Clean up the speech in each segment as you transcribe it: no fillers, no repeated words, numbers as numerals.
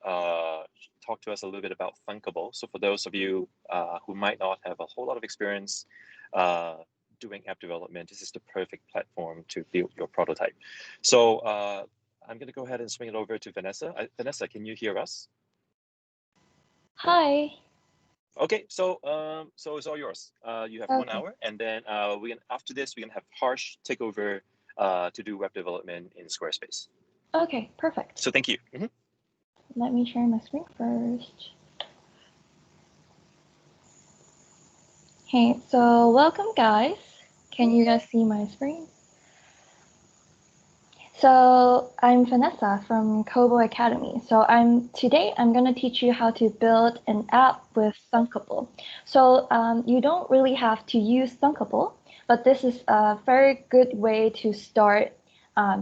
talk to us a little bit about Thunkable. So for those of you who might not have a whole lot of experience doing app development, this is the perfect platform to build your prototype. So I'm going to go ahead and swing it over to Vanessa. Vanessa, can you hear us? Hi. Okay, so it's all yours. You have 1 hour, and then after this, we're gonna have Harsh take over to do web development in Squarespace. Okay, perfect. So thank you. Let me share my screen first. Hey, so welcome guys. Can you guys see my screen? So I'm Vanessa from Kobo Academy. So today I'm going to teach you how to build an app with Thunkable. So you don't really have to use Thunkable, but this is a very good way to start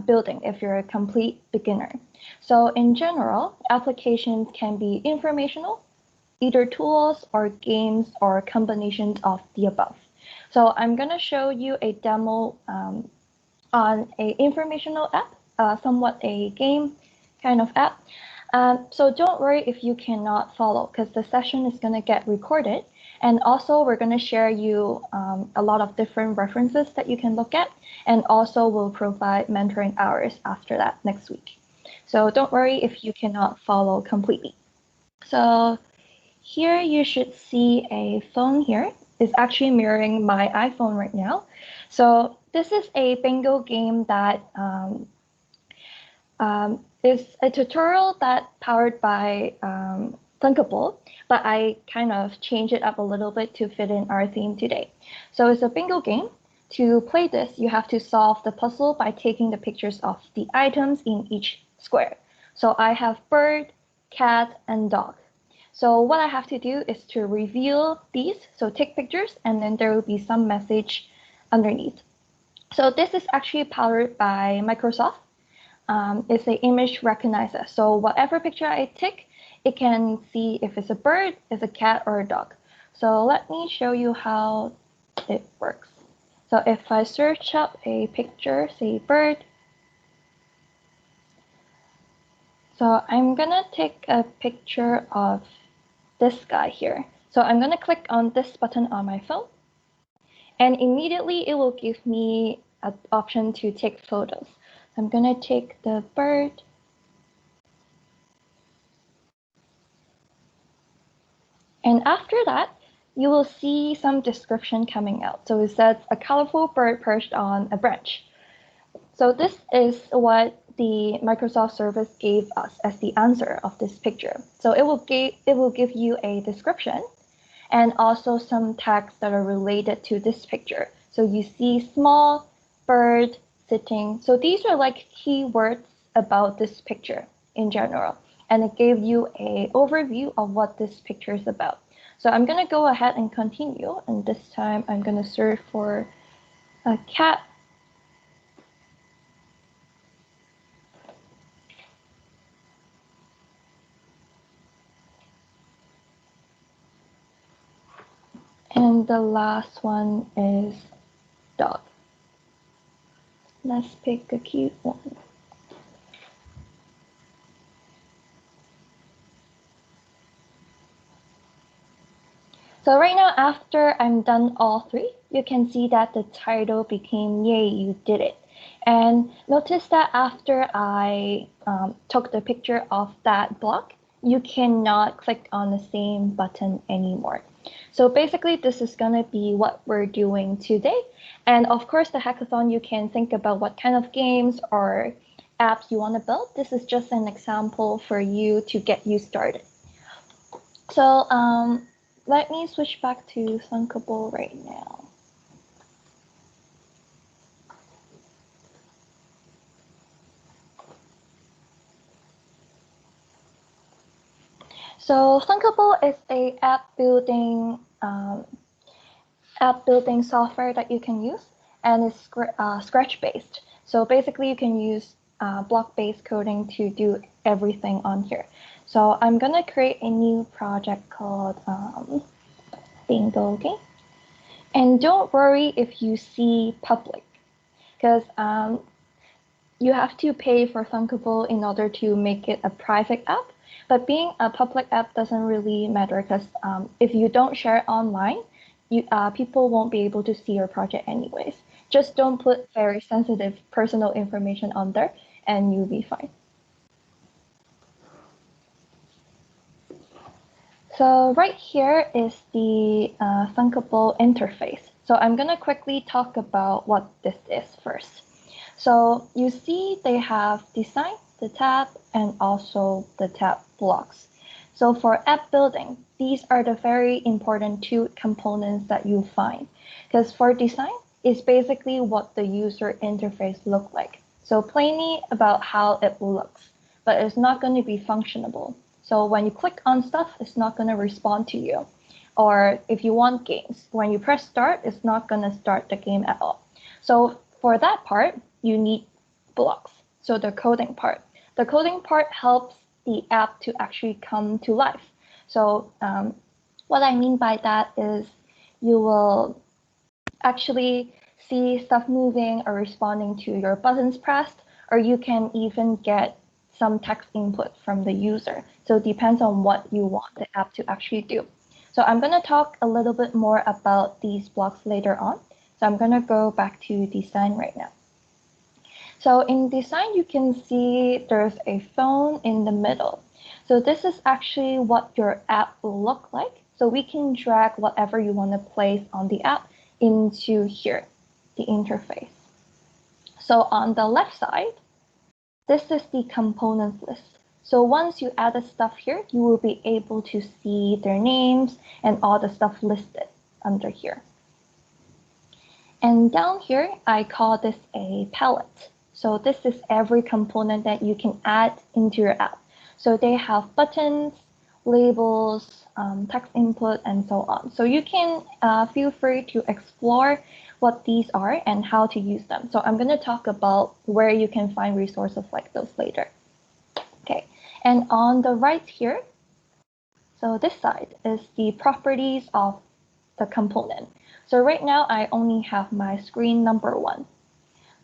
building if you're a complete beginner. So in general, applications can be informational, either tools or games or combinations of the above. So I'm going to show you a demo on an informational app, somewhat a game kind of app. So don't worry if you cannot follow, because the session is going to get recorded. And also we're going to share you a lot of different references that you can look at, and also we'll provide mentoring hours after that next week. So don't worry if you cannot follow completely. So here you should see a phone here. It's actually mirroring my iPhone right now. So this is a bingo game that is a tutorial that powered by Thunkable, but I kind of changed it up a little bit to fit in our theme today. So it's a bingo game. To play this, you have to solve the puzzle by taking the pictures of the items in each square. So I have bird, cat, and dog. So what I have to do is to reveal these, so take pictures, and then there will be some message underneath. So this is actually powered by Microsoft. It's an image recognizer. So whatever picture I take, it can see if it's a bird, it's a cat, or a dog. So let me show you how it works. So if I search up a picture, say bird, so I'm gonna take a picture of this guy here. So I'm gonna click on this button on my phone, and immediately it will give me an option to take photos. I'm gonna take the bird. And after that, you will see some description coming out. So it says a colorful bird perched on a branch. So this is what the Microsoft service gave us as the answer of this picture. So it will give you a description and also some tags that are related to this picture. So you see small, bird, sitting. So these are like keywords about this picture in general. And it gave you an overview of what this picture is about. So I'm gonna go ahead and continue. And this time I'm gonna search for a cat. And the last one is dog. Let's pick a cute one. So right now, after I'm done all three, you can see that the title became Yay, You Did It. And notice that after I took the picture of that block, you cannot click on the same button anymore. So basically, this is going to be what we're doing today. And of course, the hackathon, you can think about what kind of games or apps you want to build. This is just an example for you to get you started. So let me switch back to Thunkable right now. So Thunkable is a app building software that you can use, and it's Scratch based. So basically, you can use block-based coding to do everything on here. So I'm gonna create a new project called Bingo Game. And don't worry if you see public, because you have to pay for Thunkable in order to make it a private app. But being a public app doesn't really matter because if you don't share it online, people won't be able to see your project anyways. Just don't put very sensitive personal information on there and you'll be fine. So right here is the Thunkable interface. So I'm going to quickly talk about what this is first. So you see they have design, the tab, and also the tab blocks. So for app building, these are the very important two components that you find. Because for design, it's basically what the user interface looks like. So plainly about how it looks, but it's not going to be functionable. So when you click on stuff, it's not going to respond to you. Or if you want games, when you press start, it's not going to start the game at all. So for that part, you need blocks. So the coding part. The coding part helps the app to actually come to life. So what I mean by that is you will actually see stuff moving or responding to your buttons pressed, or you can even get some text input from the user. So it depends on what you want the app to actually do. So I'm going to talk a little bit more about these blocks later on. So I'm going to go back to design right now. So in design, you can see there's a phone in the middle. So this is actually what your app will look like. So we can drag whatever you want to place on the app into here, the interface. So on the left side, this is the components list. So once you add the stuff here, you will be able to see their names and all the stuff listed under here. And down here, I call this a palette. So this is every component that you can add into your app. So they have buttons, labels, text input, and so on. So you can feel free to explore what these are and how to use them. So I'm going to talk about where you can find resources like those later. Okay, and on the right here, so this side is the properties of the component. So right now I only have my screen number 1.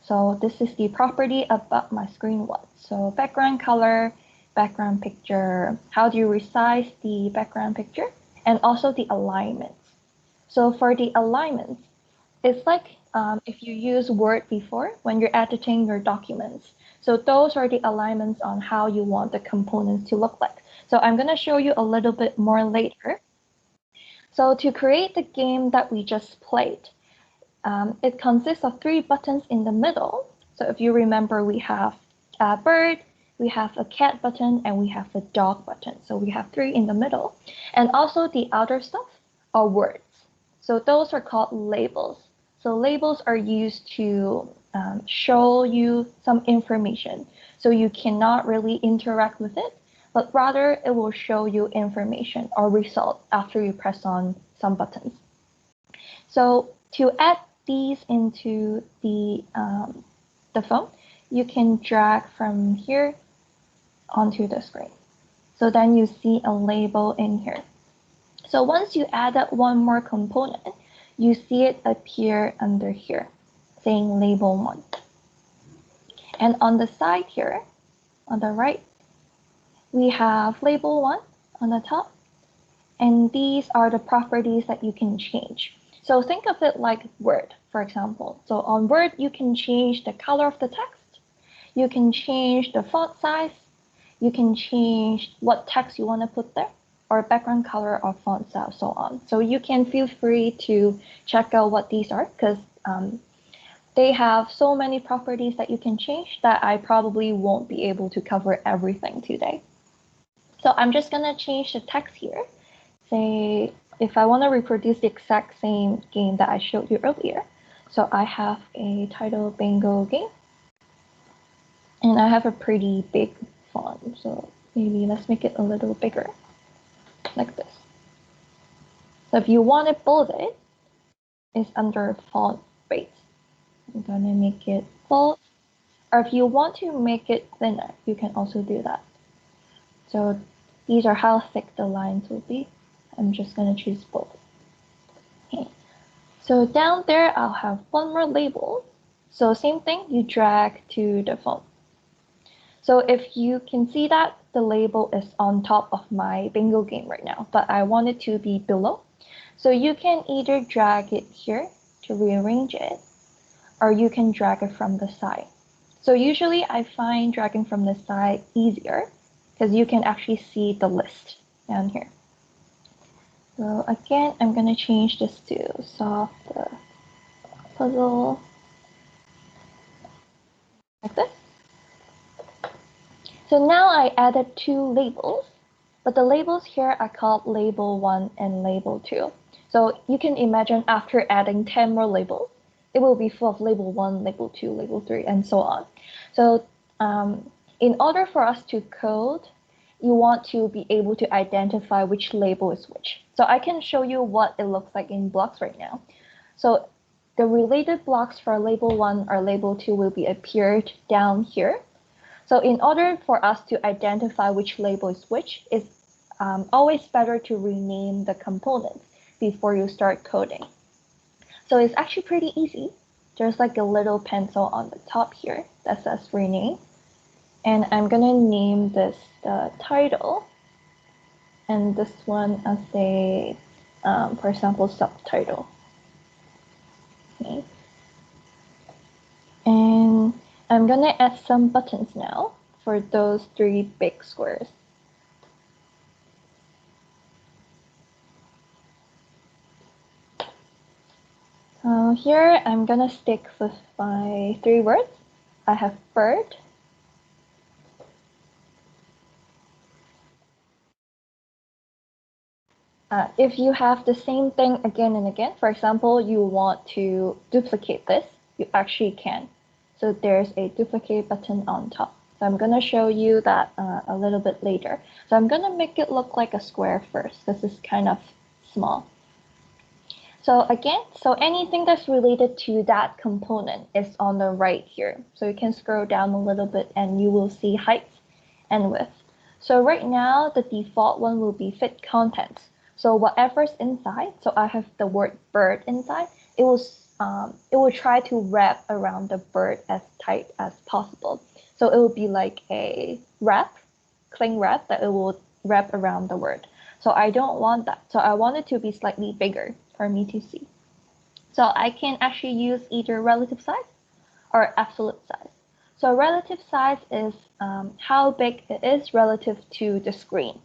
So this is the property about my screen 1. So background color, background picture, how do you resize the background picture, and also the alignments. So for the alignments, it's like if you use Word before when you're editing your documents. So those are the alignments on how you want the components to look like. So I'm going to show you a little bit more later. So to create the game that we just played, it consists of 3 buttons in the middle. So if you remember, we have a bird, we have a cat button, and we have a dog button. So we have 3 in the middle. And also the outer stuff are words. So those are called labels. So labels are used to show you some information. So you cannot really interact with it, but rather it will show you information or result after you press on some buttons. So to add these into the phone, you can drag from here onto the screen. So then you see a label in here. So once you added one more component, you see it appear under here, saying label 1. And on the side here, on the right, we have label 1 on the top. And these are the properties that you can change. So think of it like Word, for example. So on Word, you can change the color of the text. You can change the font size. You can change what text you want to put there, or background color or font style, so on. So you can feel free to check out what these are, because they have so many properties that you can change that I probably won't be able to cover everything today. So I'm just going to change the text here. Say, if I want to reproduce the exact same game that I showed you earlier. So I have a title bingo game. And I have a pretty big font. So maybe let's make it a little bigger, like this. So if you want to bold it, it's under font weight. I'm going to make it bold. Or if you want to make it thinner, you can also do that. So these are how thick the lines will be. I'm just going to choose bold. Okay. So down there, I'll have one more label. So same thing, you drag to the phone. So if you can see that the label is on top of my bingo game right now, but I want it to be below. So you can either drag it here to rearrange it, or you can drag it from the side. So usually I find dragging from the side easier because you can actually see the list down here. So again, I'm gonna change this to solve the puzzle like this. So now I added two labels, but the labels here are called label 1 and label 2. So you can imagine after adding 10 more labels, it will be full of label 1, label 2, label 3, and so on. So in order for us to code, you want to be able to identify which label is which. So I can show you what it looks like in blocks right now. So the related blocks for label 1 or label 2 will be appeared down here. So in order for us to identify which label is which, it's always better to rename the components before you start coding. So it's actually pretty easy. There's like a little pencil on the top here that says rename. And I'm gonna name this the title, and this one as a, for example, subtitle. Okay. And I'm gonna add some buttons now for those three big squares. So here I'm gonna stick with my three words. I have bird, if you have the same thing again and again, for example, you want to duplicate this, you actually can. So there's a duplicate button on top. So I'm going to show you that a little bit later. So I'm going to make it look like a square first. This is kind of small. So again, so anything that's related to that component is on the right here. So you can scroll down a little bit and you will see height and width. So right now, the default one will be fit contents. So whatever's inside, so I have the word bird inside, it will try to wrap around the bird as tight as possible. So it will be like a wrap, cling wrap that it will wrap around the word. So I don't want that. So I want it to be slightly bigger for me to see. So I can actually use either relative size or absolute size. So relative size is how big it is relative to the screen.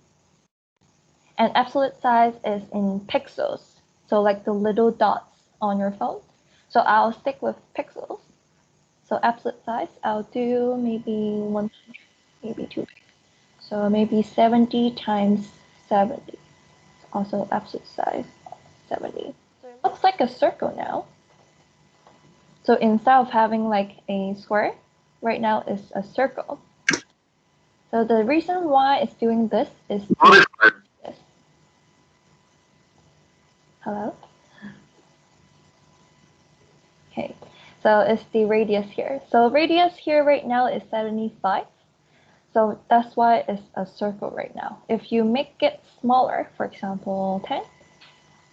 And absolute size is in pixels, so like the little dots on your phone. So I'll stick with pixels. So absolute size, I'll do maybe 100, maybe too big. So maybe 70 times 70. Also absolute size 70. So it looks like a circle now. So instead of having like a square, right now it's a circle. So the reason why it's doing this is this. Hello? Okay, so it's the radius here. So radius here right now is 75. So that's why it's a circle right now. If you make it smaller, for example, 10,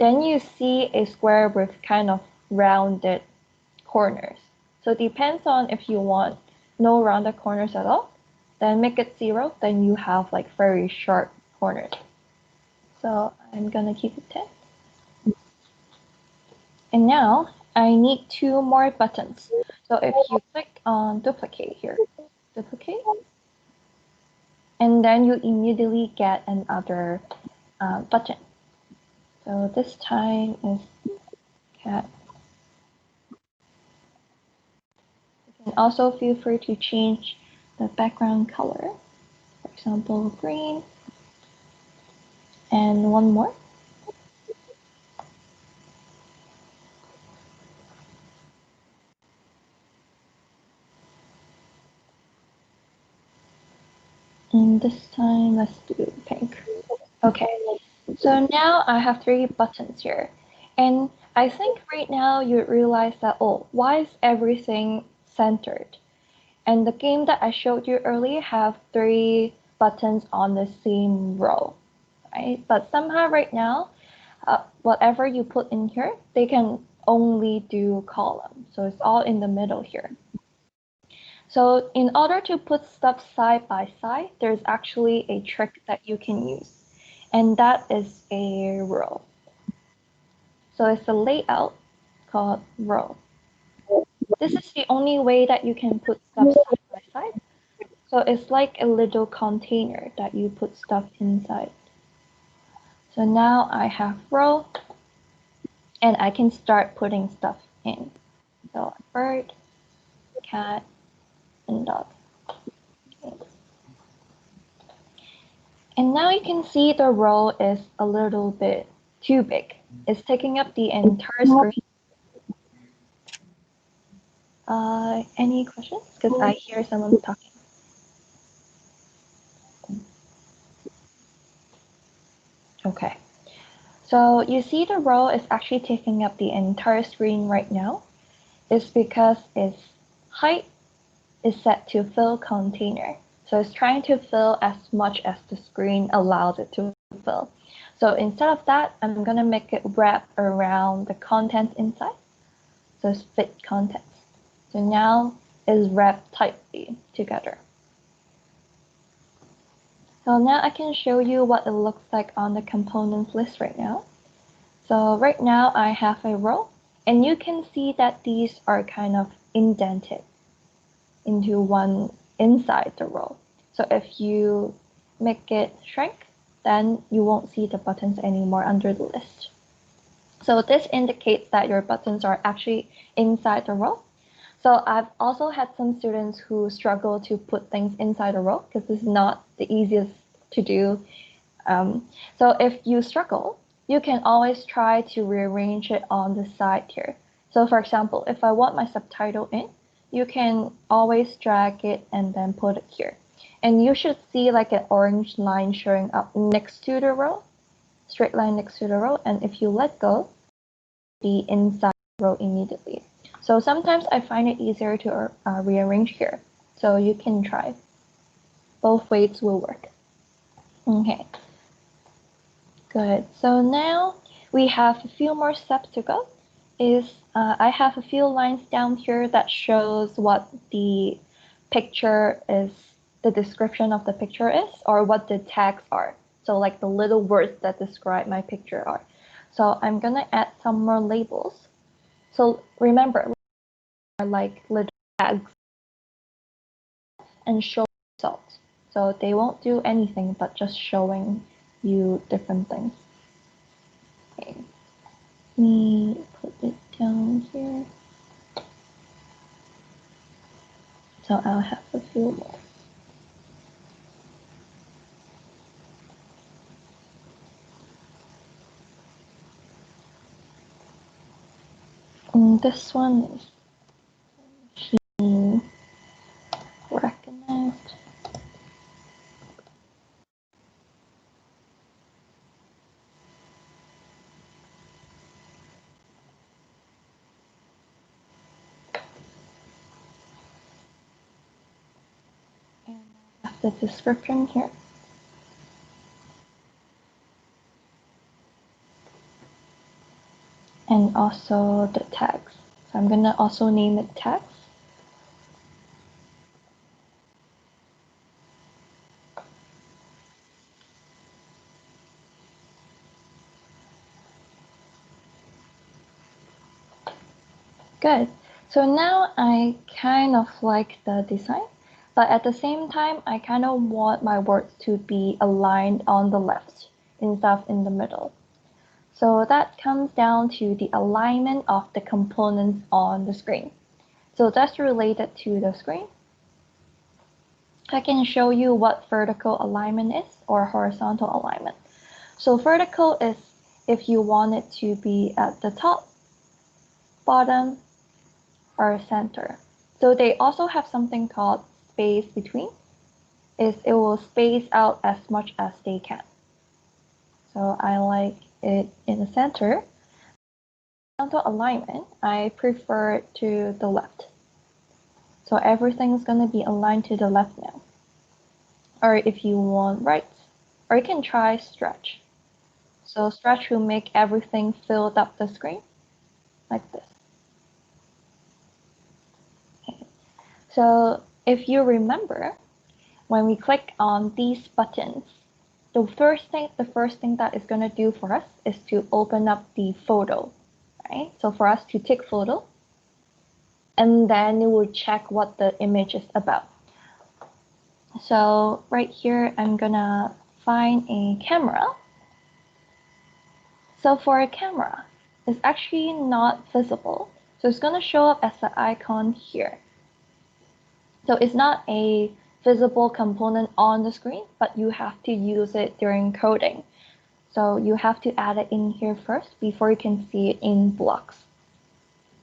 then you see a square with kind of rounded corners. So it depends on if you want no rounded corners at all, then make it 0, then you have like very sharp corners. So I'm gonna keep it 10. And now I need two more buttons. So if you click on duplicate here, duplicate, and then you immediately get another button. So this time is cat. You can also feel free to change the background color, for example, green, and one more. And this time, let's do pink. Okay, so now I have three buttons here. And I think right now you realize that, oh, why is everything centered? And the game that I showed you earlier have three buttons on the same row, right? But somehow right now, whatever you put in here, they can only do column. So it's all in the middle here. So in order to put stuff side by side, there's actually a trick that you can use, and that is a row. So it's a layout called row. This is the only way that you can put stuff side by side. So it's like a little container that you put stuff inside. So now I have row, and I can start putting stuff in. So bird, cat, and dog. Okay. And now you can see the row is a little bit too big. It's taking up the entire screen. Any questions? Because I hear someone talking. Okay. So you see the row is actually taking up the entire screen right now. It's because its height is set to fill container. So it's trying to fill as much as the screen allows it to fill. So instead of that, I'm gonna make it wrap around the contents inside. So it's fit contents. So now it's wrapped tightly together. So now I can show you what it looks like on the components list right now. So right now I have a row, and you can see that these are kind of indented into one inside the row. So if you make it shrink, then you won't see the buttons anymore under the list. So this indicates that your buttons are actually inside the row. So I've also had some students who struggle to put things inside a row because this is not the easiest to do. So if you struggle, you can always try to rearrange it on the side here. So for example, if I want my subtitle in, you can always drag it and then put it here. And you should see like an orange line showing up next to the row, straight line next to the row. And if you let go, the inside row immediately. So sometimes I find it easier to rearrange here. So you can try. Both ways will work. Okay. Good. So now we have a few more steps to go. I have a few lines down here that shows what the picture is, the description of the picture is, or what the tags are. So like the little words that describe my picture are. So I'm gonna add some more labels. So remember, like little tags and show results. So they won't do anything but just showing you different things. Okay. Let me put it down here. So I'll have a few more. And this one is machine recognized. And I have the description here. And also the tags. So I'm gonna also name it tags. Good. So now I kind of like the design, but at the same time, I kind of want my words to be aligned on the left instead of in the middle. So that comes down to the alignment of the components on the screen. So that's related to the screen. I can show you what vertical alignment is or horizontal alignment. So vertical is if you want it to be at the top, bottom, or center. So they also have something called space between. It will space out as much as they can. So I like it in the center. Horizontal alignment, I prefer it to the left. So everything's gonna be aligned to the left now. Or if you want right, or you can try stretch. So stretch will make everything filled up the screen like this. Okay. So if you remember, when we click on these buttons, the first thing that it's going to do for us is to open up the photo, right? So for us to take photo, and then it will check what the image is about. So right here, I'm gonna find a camera. So for a camera, it's actually not visible. So it's gonna show up as the icon here. So it's not a visible component on the screen, but you have to use it during coding. So you have to add it in here first before you can see it in blocks.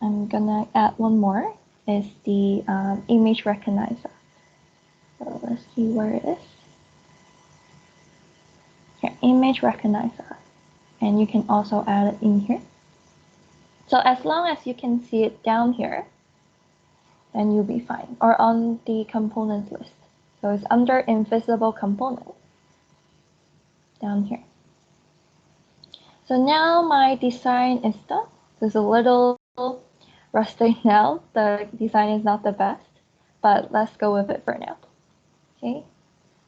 I'm gonna add one more, is the image recognizer. So let's see where it is. Here, image recognizer. And you can also add it in here. So as long as you can see it down here, then you'll be fine, or on the components list. So it's under invisible component down here. So now my design is done. It's a little rustic now. The design is not the best, but let's go with it for now. Okay.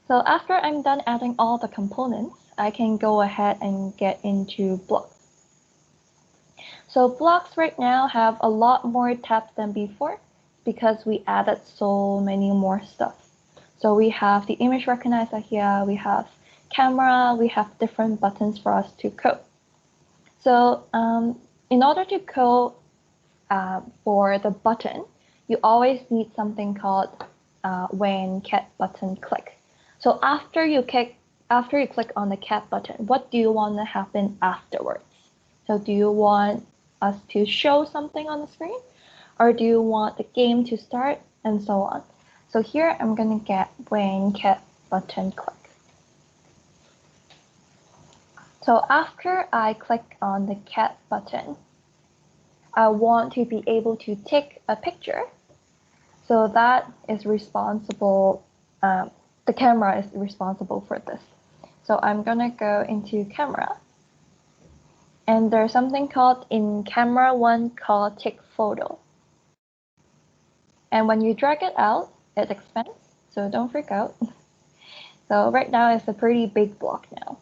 So after I'm done adding all the components, I can go ahead and get into blocks. So blocks right now have a lot more tabs than before because we added so many more stuff. So we have the image recognizer here, we have camera, we have different buttons for us to code. So in order to code for the button, you always need something called when cat button click. So after you click on the cat button, what do you want to happen afterwards? So do you want us to show something on the screen, or do you want the game to start, and so on? So here I'm gonna get when cat button click. So after I click on the cat button, I want to be able to take a picture. So that is responsible, the camera is responsible for this. So I'm gonna go into camera, and there's something called in camera one called take photo. And when you drag it out, it expands, so don't freak out. So right now it's a pretty big block now.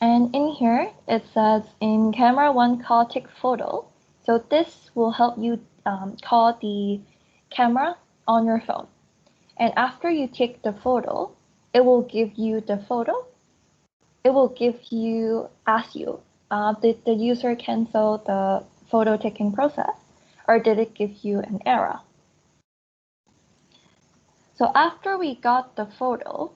And in here, it says in camera one call take photo. So this will help you call the camera on your phone. And after you take the photo, it will give you the photo. It will ask you, did the user cancel the photo taking process, or did it give you an error? So after we got the photo,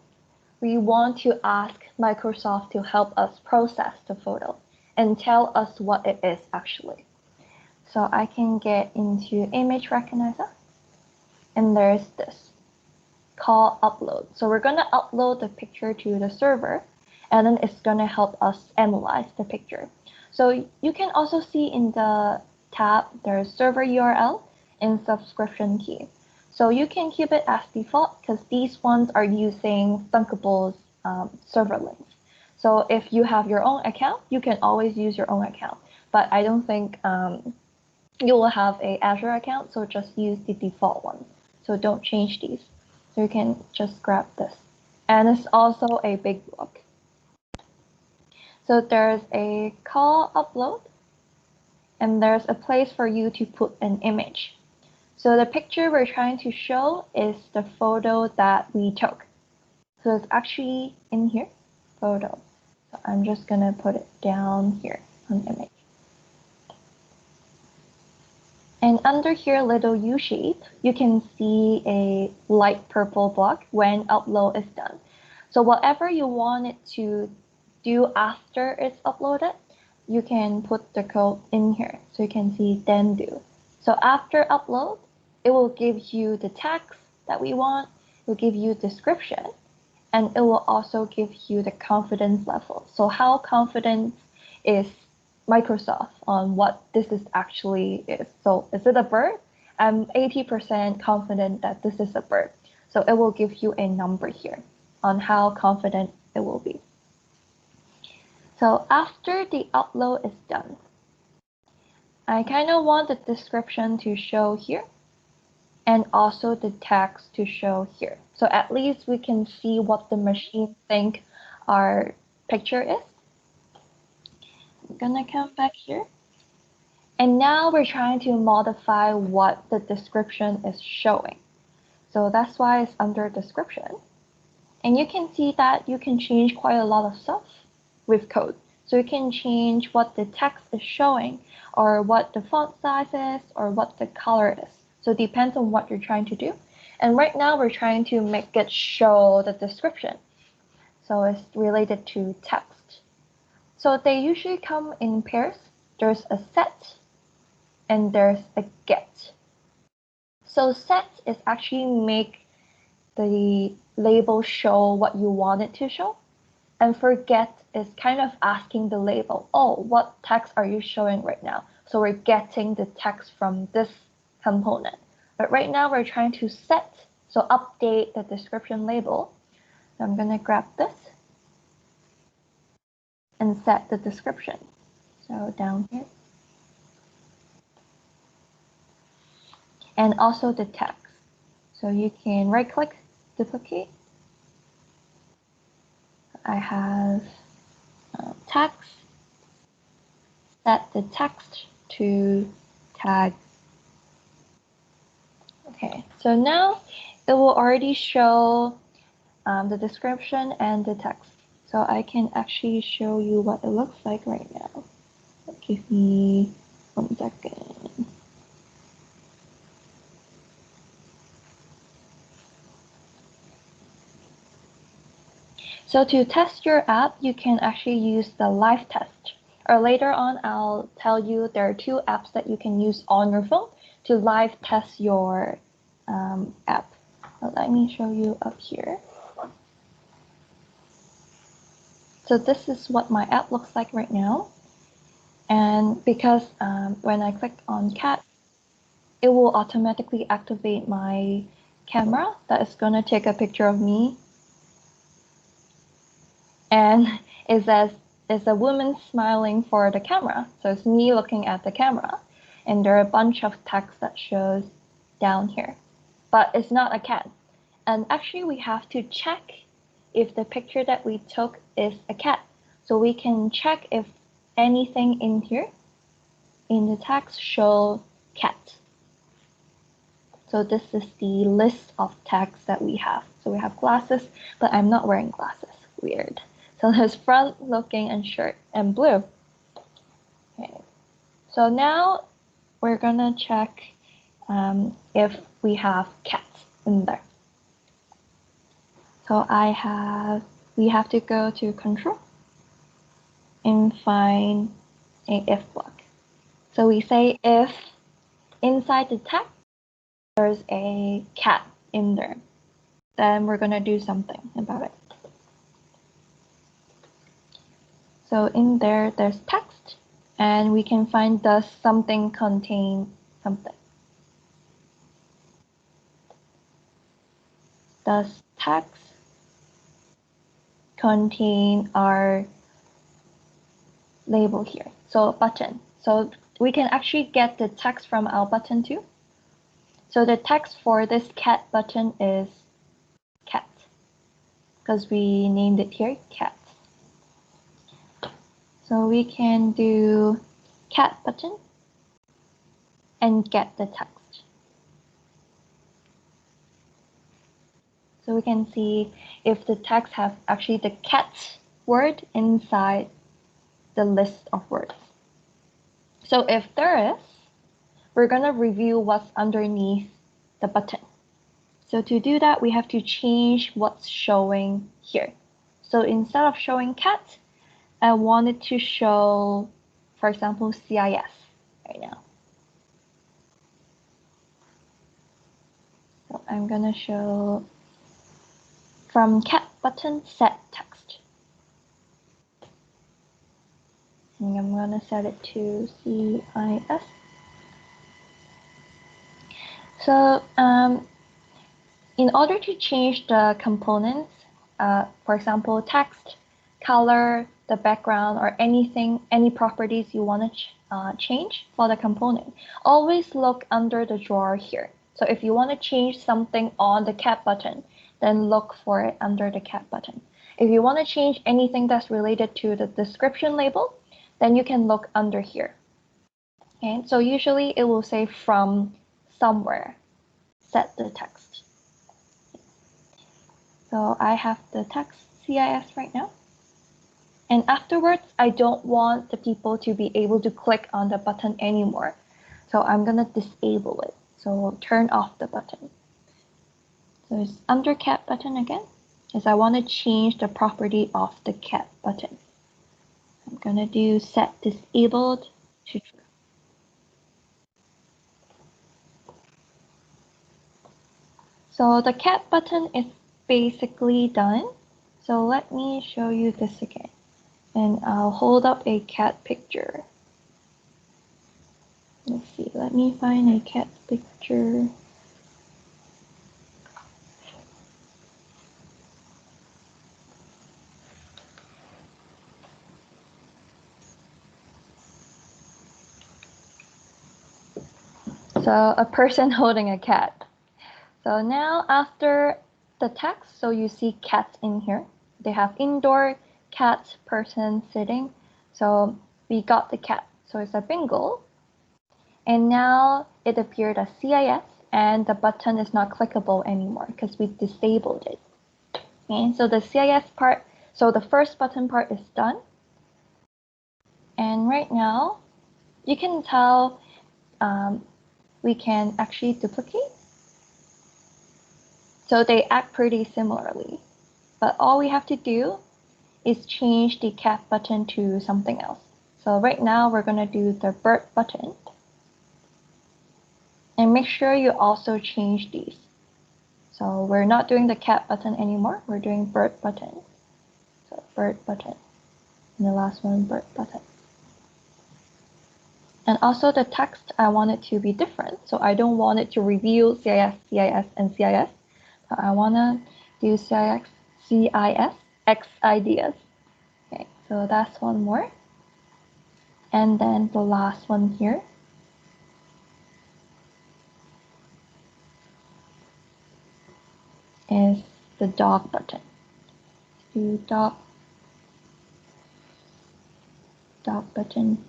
we want to ask Microsoft to help us process the photo and tell us what it is actually. So I can get into image recognizer, and there's this call upload. So we're gonna upload the picture to the server, and then it's gonna help us analyze the picture. So you can also see in the tab, there's server URL and subscription key. So you can keep it as default because these ones are using Thunkable's server links. So if you have your own account, you can always use your own account. But I don't think you will have a Azure account, so just use the default one. So don't change these. So you can just grab this. And it's also a big block. So there's a call upload, and there's a place for you to put an image. So the picture we're trying to show is the photo that we took. So it's actually in here, photo. So I'm just gonna put it down here on image. And under here, little U shape, you can see a light purple block when upload is done. So whatever you want it to do after it's uploaded, you can put the code in here. So you can see then do. So after upload, it will give you the text that we want, it will give you description, and it will also give you the confidence level. So how confident is Microsoft on what this is actually is. So is it a bird? I'm 80% confident that this is a bird. So it will give you a number here on how confident it will be. So after the upload is done, I kind of want the description to show here. and also the text to show here. So at least we can see what the machine think our picture is. I'm gonna come back here. And now we're trying to modify what the description is showing. So that's why it's under description. And you can see that you can change quite a lot of stuff with code. So you can change what the text is showing, or what the font size is, or what the color is. So it depends on what you're trying to do. And right now we're trying to make it show the description. So it's related to text. So they usually come in pairs. There's a set and there's a get. So set is actually make the label show what you want it to show. And for get is kind of asking the label, oh, what text are you showing right now? So we're getting the text from this component. But right now we're trying to set, so update the description label. So I'm gonna grab this and set the description. So down here. And also the text. So you can right click, duplicate. I have text, set the text to tag. Okay, so now it will already show the description and the text. So I can actually show you what it looks like right now. Give me 1 second. So to test your app, you can actually use the live test. Or later on, I'll tell you there are 2 apps that you can use on your phone to live test your app. So let me show you up here. So this is what my app looks like right now. And because when I click on cat, it will automatically activate my camera that is going to take a picture of me. And it says it's a woman smiling for the camera. So it's me looking at the camera. And there are a bunch of text that shows down here. But it's not a cat. And actually we have to check if the picture that we took is a cat. So we can check if anything in here in the text show cat. So this is the list of tags that we have. So we have glasses, but I'm not wearing glasses. Weird. So there's front looking and shirt and blue. Okay. So now we're gonna check if we have cats in there. So we have to go to control and find a if block. So we say if inside the text there's a cat in there, then we're gonna do something about it. So in there, there's text, and we can find does something contain something. Does text contain our label here? So button. So we can actually get the text from our button too. So the text for this cat button is cat, because we named it here cat. So we can do cat button and get the text. So we can see if the text have actually the cat word inside the list of words. So if there is, we're gonna review what's underneath the button. So to do that, we have to change what's showing here. So instead of showing cat, I want it to show, for example, CIS right now. So I'm gonna show from cat button set text. And I'm gonna set it to CIS. So in order to change the components, for example, text, color, the background, or anything, any properties you want to change for the component, always look under the drawer here. So if you want to change something on the cat button, then look for it under the cat button. If you want to change anything that's related to the description label, then you can look under here. Okay, so usually it will say from somewhere, set the text. So I have the text CIS right now. And afterwards, I don't want the people to be able to click on the button anymore. So I'm gonna disable it. So turn off the button. So it's under cat button again, because I want to change the property of the cat button. I'm gonna do set disabled to true. So the cat button is basically done. So let me show you this again. And I'll hold up a cat picture. Let's see, let me find a cat picture. So a person holding a cat. So now after the text, so you see cats in here. They have indoor, cat, person, sitting. So we got the cat. So it's a bingo. And now it appeared as CIS and the button is not clickable anymore because we disabled it. Okay, so the CIS part, so the first button part is done. And right now, you can tell we can actually duplicate. So they act pretty similarly. But all we have to do is change the cat button to something else. So right now we're going to do the bird button. And make sure you also change these. So we're not doing the cat button anymore. We're doing bird button. So bird button. And the last one, bird button. And also the text, I want it to be different. So I don't want it to reveal CIS, CIS, and CIS. So I want to do CIS, CIS, X ideas. Okay, so that's one more. And then the last one here is the dog button. Do dog button,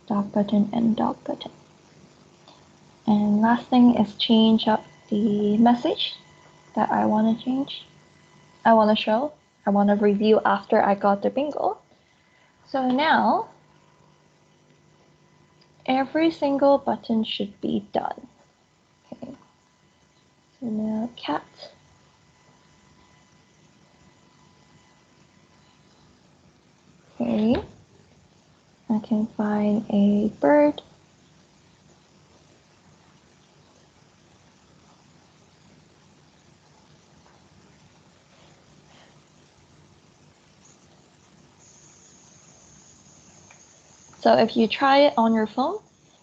dog button, and dog button. And last thing is change up the message that I want to change. I want to show. I want to review after I got the bingo. So now every single button should be done. Okay. So now cat. Okay. I can find a bird. So if you try it on your phone,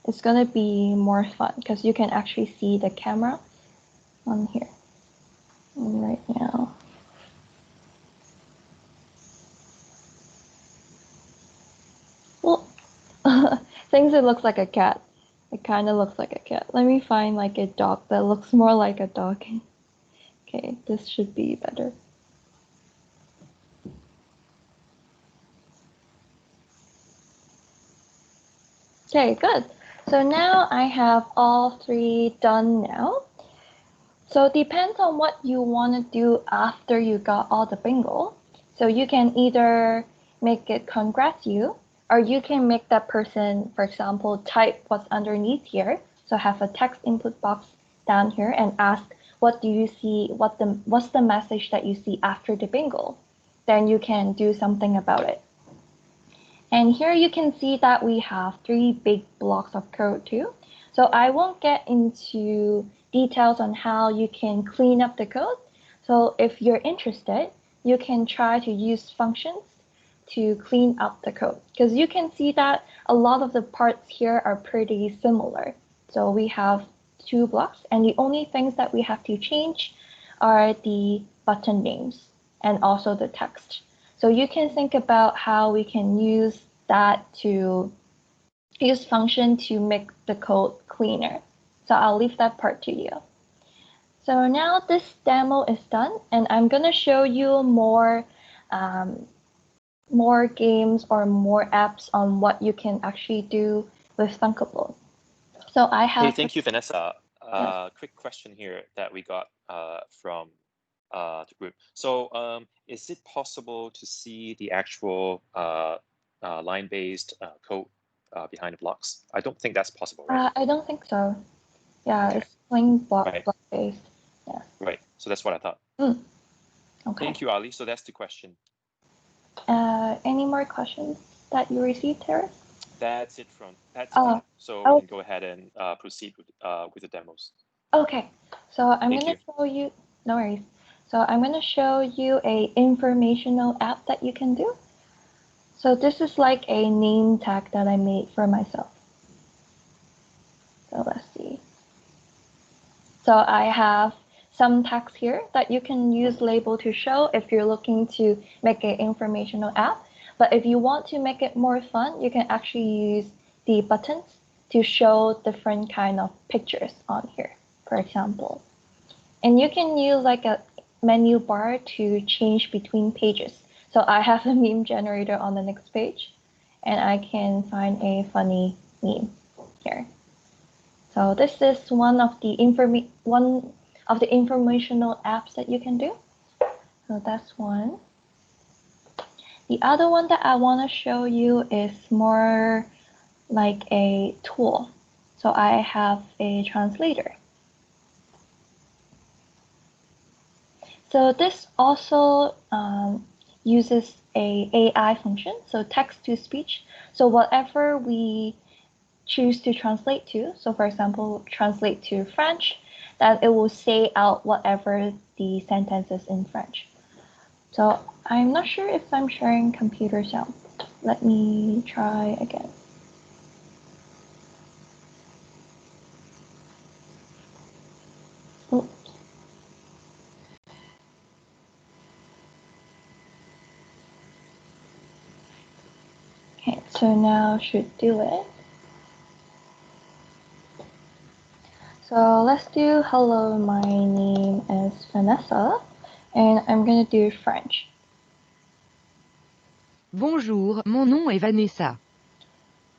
it's gonna be more fun because you can actually see the camera on here. And right now. Well, thinks it looks like a cat. It kind of looks like a cat. Let me find like a dog that looks more like a dog. Okay, this should be better. Okay, good. So now I have all three done now. So it depends on what you want to do after you got all the bingo. So you can either make it congrats you, or you can make that person, for example, type what's underneath here. So have a text input box down here and ask, what do you see, what's the message that you see after the bingo? Then you can do something about it. And here you can see that we have three big blocks of code too. So I won't get into details on how you can clean up the code. So if you're interested, you can try to use functions to clean up the code, because you can see that a lot of the parts here are pretty similar. So we have two blocks, and the only things that we have to change are the button names and also the text. So you can think about how we can use that to use function to make the code cleaner. So I'll leave that part to you. So now this demo is done, and I'm gonna show you more games or more apps on what you can actually do with Thunkable. So I Hey, have. thank you, Vanessa. Yes. Quick question here that we got from the group. So is it possible to see the actual line-based code behind the blocks? I don't think that's possible, right? I don't think so. Yeah, Okay. it's plain block Right. based. Yeah. Right. So that's what I thought. Okay. Thank you, Ali. So that's the question. Any more questions that you received, Harris? That's it from Oh, so we oh, can go ahead and proceed with the demos. okay. So I'm Thank gonna you. show you. No worries. So I'm gonna show you a informational app that you can do. So this is like a name tag that I made for myself. So let's see. So I have some text here that you can use label to show if you're looking to make an informational app. But if you want to make it more fun, you can actually use the buttons to show different kind of pictures on here, for example. And you can use like a menu bar to change between pages. So I have a meme generator on the next page, and I can find a funny meme here. So this is one of the informational apps that you can do. So that's one. The other one that I want to show you is more like a tool. So I have a translator. So this also uses a AI function, so text to speech. So whatever we choose to translate to, so for example, translate to French, then it will say out whatever the sentence is in French. So I'm not sure if I'm sharing computer sound. Let me try again. Oops. Okay, so now should do it. So let's do hello, my name is Vanessa, and I'm gonna do French. Bonjour, mon nom est Vanessa.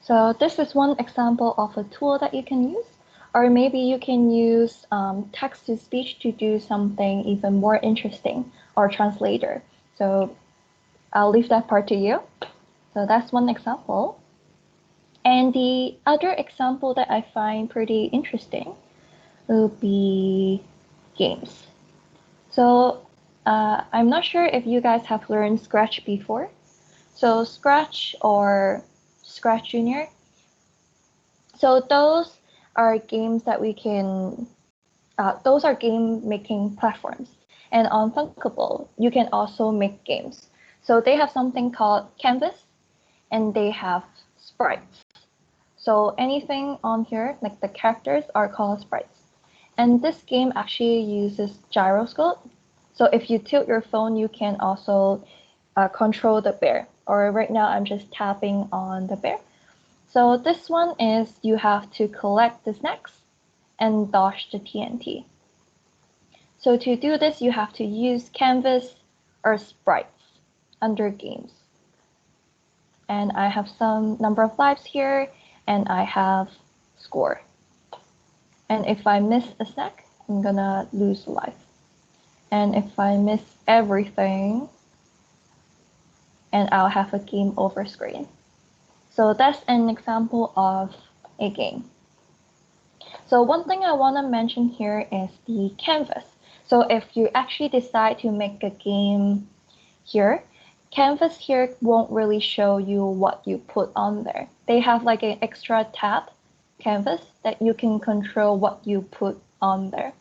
So this is one example of a tool that you can use, or maybe you can use text to speech to do something even more interesting, or translator. So I'll leave that part to you. So that's one example. And the other example that I find pretty interesting will be games. So I'm not sure if you guys have learned Scratch before. So Scratch or Scratch Junior. So those are games that we can, those are game making platforms. And on Thunkable, you can also make games. So they have something called Canvas and they have sprites. So anything on here, like the characters are called sprites. And this game actually uses gyroscope. So if you tilt your phone, you can also control the bear. Or right now, I'm just tapping on the bear. So this one is you have to collect the snacks and dodge the TNT. So to do this, you have to use canvas or sprites under games. And I have some number of lives here, and I have score. And if I miss a snack, I'm gonna lose life. And if I miss everything, and I'll have a game over screen. So that's an example of a game. So one thing I want to mention here is the canvas. So if you actually decide to make a game here, canvas here won't really show you what you put on there. They have like an extra tab canvas that you can control what you put on there.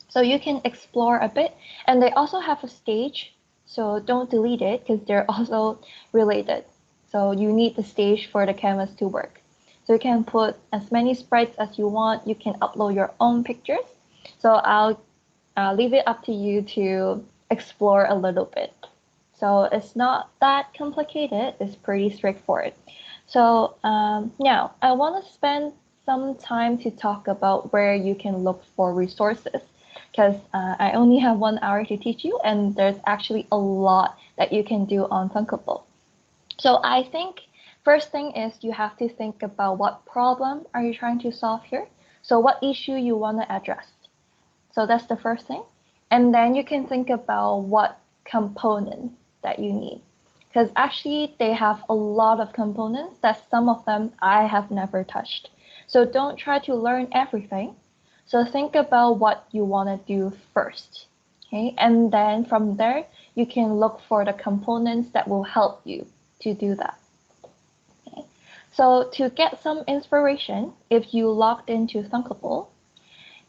So you can explore a bit, and they also have a stage, so don't delete it because they're also related. So you need the stage for the canvas to work. So you can put as many sprites as you want. You can upload your own pictures. So I'll leave it up to you to explore a little bit. So it's not that complicated. It's pretty straightforward. So now I want to spend some time to talk about where you can look for resources, because I only have 1 hour to teach you, and there's actually a lot that you can do on Thunkable. So I think first thing is you have to think about what problem are you trying to solve here. So what issue you want to address. So that's the first thing. And then you can think about what component that you need. Because actually they have a lot of components that some of them I have never touched. So don't try to learn everything. So think about what you want to do first. Okay, and then from there, you can look for the components that will help you to do that. Okay. So to get some inspiration, if you logged into Thunkable,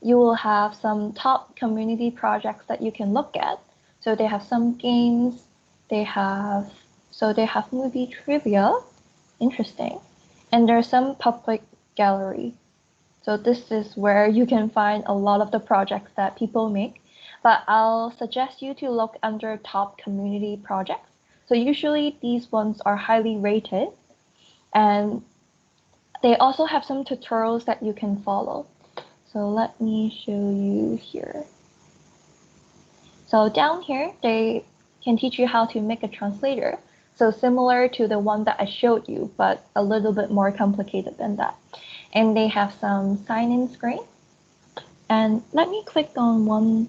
you will have some top community projects that you can look at. So they have some games, they have movie trivia, interesting, and there's some public gallery. So this is where you can find a lot of the projects that people make, but I'll suggest you to look under top community projects. So usually these ones are highly rated, and they also have some tutorials that you can follow. So let me show you here. So down here, they can teach you how to make a translator. So similar to the one that I showed you, but a little bit more complicated than that. And they have some sign-in screen. And let me click on one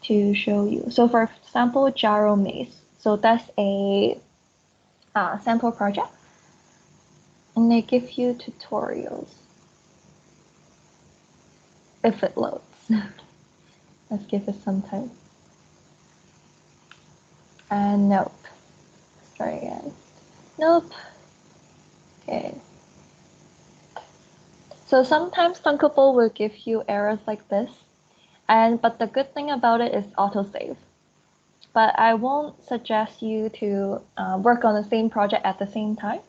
to show you. So for example, Gyro Maze. So that's a sample project. And they give you tutorials. If it loads. Let's give it some time. And nope. Let's try again. Nope. Okay. So sometimes Thunkable will give you errors like this, but the good thing about it is autosave. But I won't suggest you to work on the same project at the same time.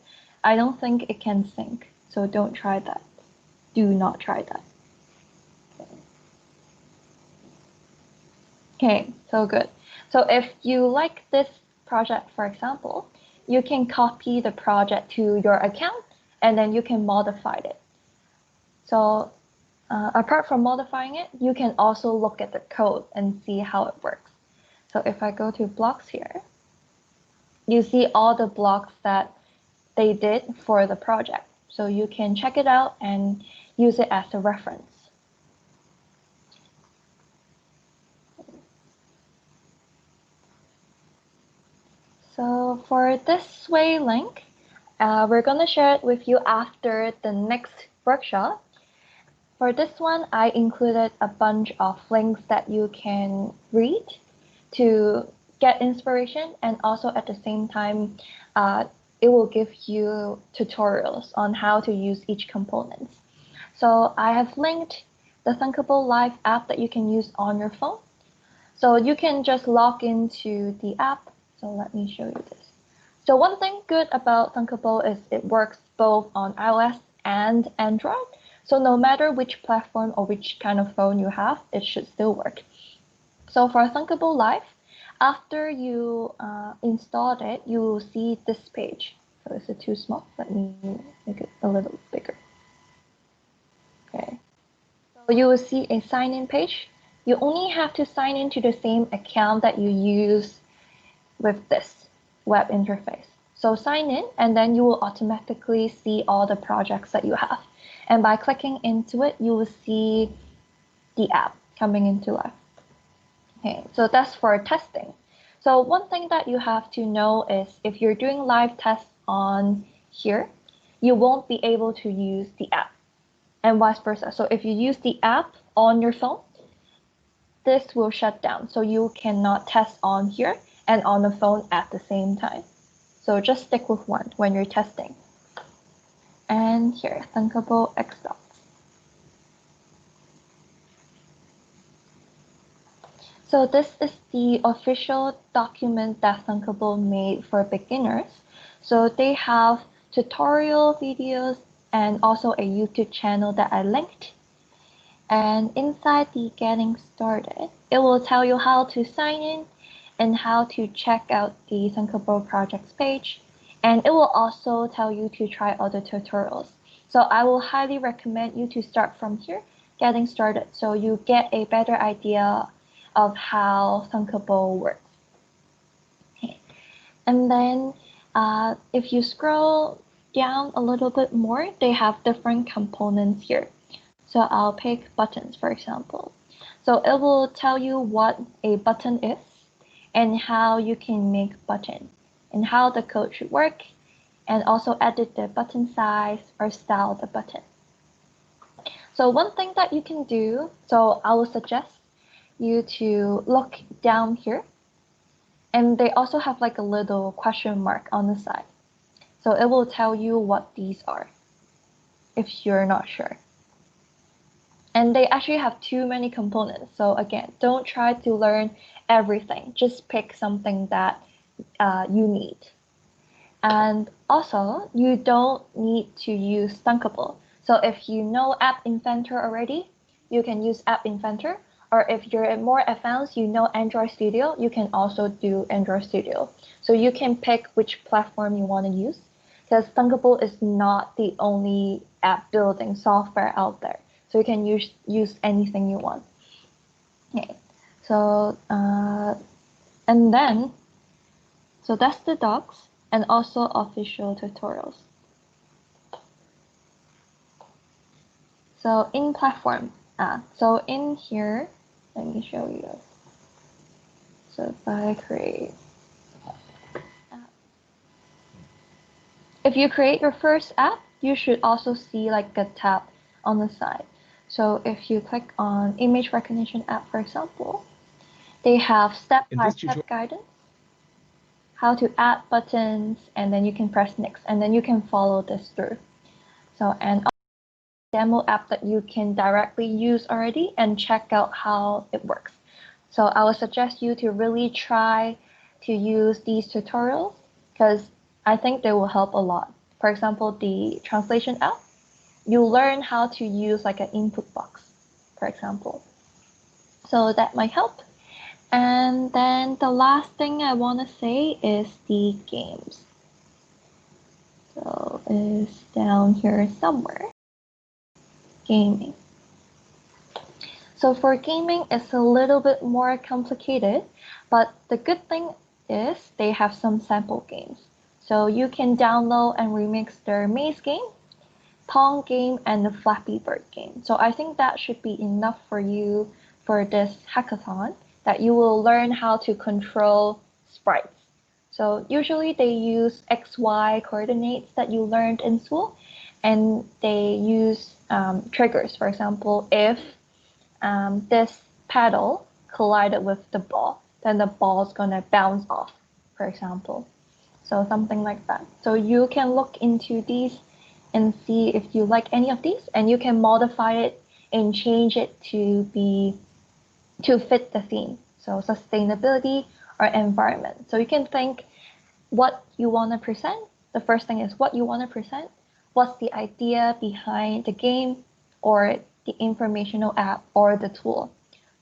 I don't think it can sync, so don't try that. Do not try that. Okay, so good. So if you like this project, for example, you can copy the project to your account and then you can modify it. So apart from modifying it, you can also look at the code and see how it works. So if I go to blocks here, you see all the blocks that they did for the project. So you can check it out and use it as a reference. So for this Sway link, we're going to share it with you after the next workshop. For this one, I included a bunch of links that you can read to get inspiration, and also at the same time, it will give you tutorials on how to use each component. So I have linked the Thunkable Live app that you can use on your phone. So you can just log into the app. So let me show you this. So one thing good about Thunkable is it works both on iOS and Android. So no matter which platform or which kind of phone you have, it should still work. So for Thunkable Live, after you installed it, you will see this page. So is it too small? Let me make it a little bigger. Okay. So you will see a sign-in page. You only have to sign into the same account that you use with this web interface. So sign in, and then you will automatically see all the projects that you have. And by clicking into it, you will see the app coming into life. Okay, so that's for testing. So one thing that you have to know is if you're doing live tests on here, you won't be able to use the app, and vice versa. So if you use the app on your phone, this will shut down. So you cannot test on here and on the phone at the same time. So just stick with one when you're testing. And here, Thunkable Xdocs. So this is the official document that Thunkable made for beginners. So they have tutorial videos and also a YouTube channel that I linked. And inside the getting started, it will tell you how to sign in and how to check out the Thunkable projects page. And it will also tell you to try other tutorials. So I will highly recommend you to start from here, getting started, so you get a better idea of how Thunkable works. Okay. And then if you scroll down a little bit more, they have different components here. So I'll pick buttons, for example. So it will tell you what a button is and how you can make button and how the code should work, and also edit the button size or style the button. So one thing that you can do, so I will suggest you to look down here, and they also have like a little question mark on the side. So it will tell you what these are if you're not sure. And they actually have too many components. So again, don't try to learn everything. Just pick something that you need. And also, you don't need to use Thunkable. So if you know App Inventor already, you can use App Inventor. Or if you're more advanced, you know Android Studio, you can also do Android Studio. So you can pick which platform you want to use, because Thunkable is not the only app building software out there. So you can use anything you want. Okay. So and then, so that's the docs and also official tutorials. So in platform, so in here, let me show you this. So if I create, if you create your first app, you should also see like a tab on the side. So if you click on image recognition app, for example, they have step-by-step guidance, how to add buttons, and then you can press next, and then you can follow this through. So, and demo app that you can directly use already and check out how it works. So I would suggest you to really try to use these tutorials, because I think they will help a lot. For example, the translation app, you learn how to use like an input box, for example. So that might help. And then the last thing I want to say is the games. So it's down here somewhere. Gaming. So for gaming, it's a little bit more complicated, but the good thing is they have some sample games. So you can download and remix their Maze game, Pong game, and the Flappy Bird game. So I think that should be enough for you for this hackathon, that you will learn how to control sprites. So usually they use XY coordinates that you learned in school, and they use triggers. For example, if this paddle collided with the ball, then the ball is gonna bounce off, for example. So something like that. So you can look into these and see if you like any of these, and you can modify it and change it to fit the theme. So sustainability or environment. So you can think what you want to present. The first thing is what you want to present. What's the idea behind the game or the informational app or the tool?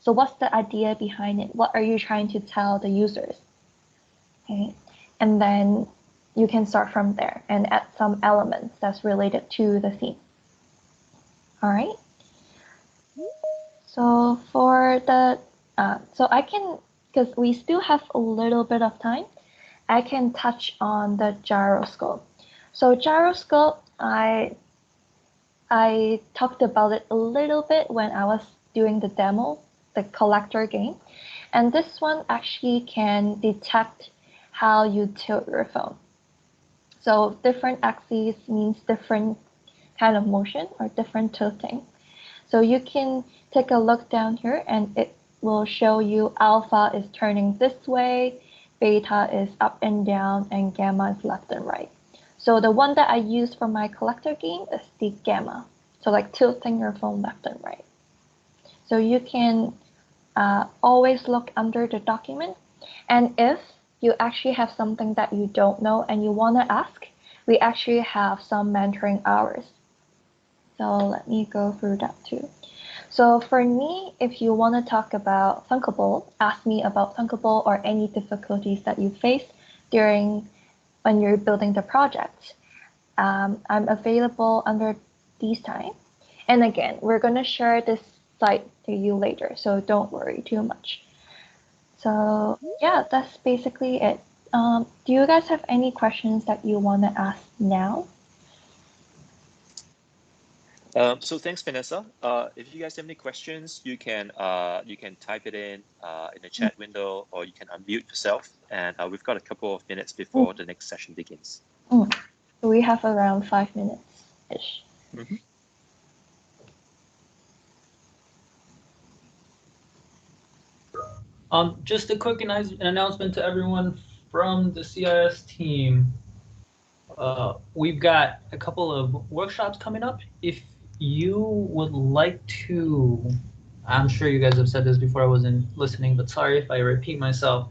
So what's the idea behind it? What are you trying to tell the users? Okay. And then you can start from there and add some elements that's related to the theme. All right. So for the, so I can, because we still have a little bit of time, I can touch on the gyroscope. So gyroscope, I talked about it a little bit when I was doing the demo, the collector game. And this one actually can detect how you tilt your phone. So different axes means different kind of motion or different tilting. So you can take a look down here and it will show you alpha is turning this way, beta is up and down, and gamma is left and right. So the one that I use for my collector game is the gamma. So like tilting your phone left and right. So you can always look under the document. And if you actually have something that you don't know and you want to ask, we actually have some mentoring hours. So let me go through that too. So for me, if you want to talk about Thunkable, ask me about Thunkable or any difficulties that you face during when you're building the project. I'm available under this time. And again, we're going to share this site to you later, so don't worry too much. So yeah, that's basically it. Do you guys have any questions that you want to ask now? So thanks, Vanessa. If you guys have any questions, you can type it in the chat window, or you can unmute yourself. And we've got a couple of minutes before the next session begins. So we have around 5 minutes-ish. Mm-hmm. Just a quick announcement to everyone from the CIS team. We've got a couple of workshops coming up. If you would like to, I'm sure you guys have said this before, I wasn't listening, but sorry if I repeat myself.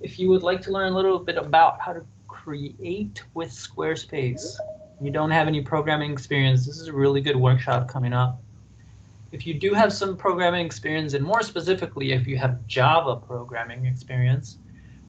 If you would like to learn a little bit about how to create with Squarespace, you don't have any programming experience, this is a really good workshop coming up. If you do have some programming experience, and more specifically, if you have Java programming experience,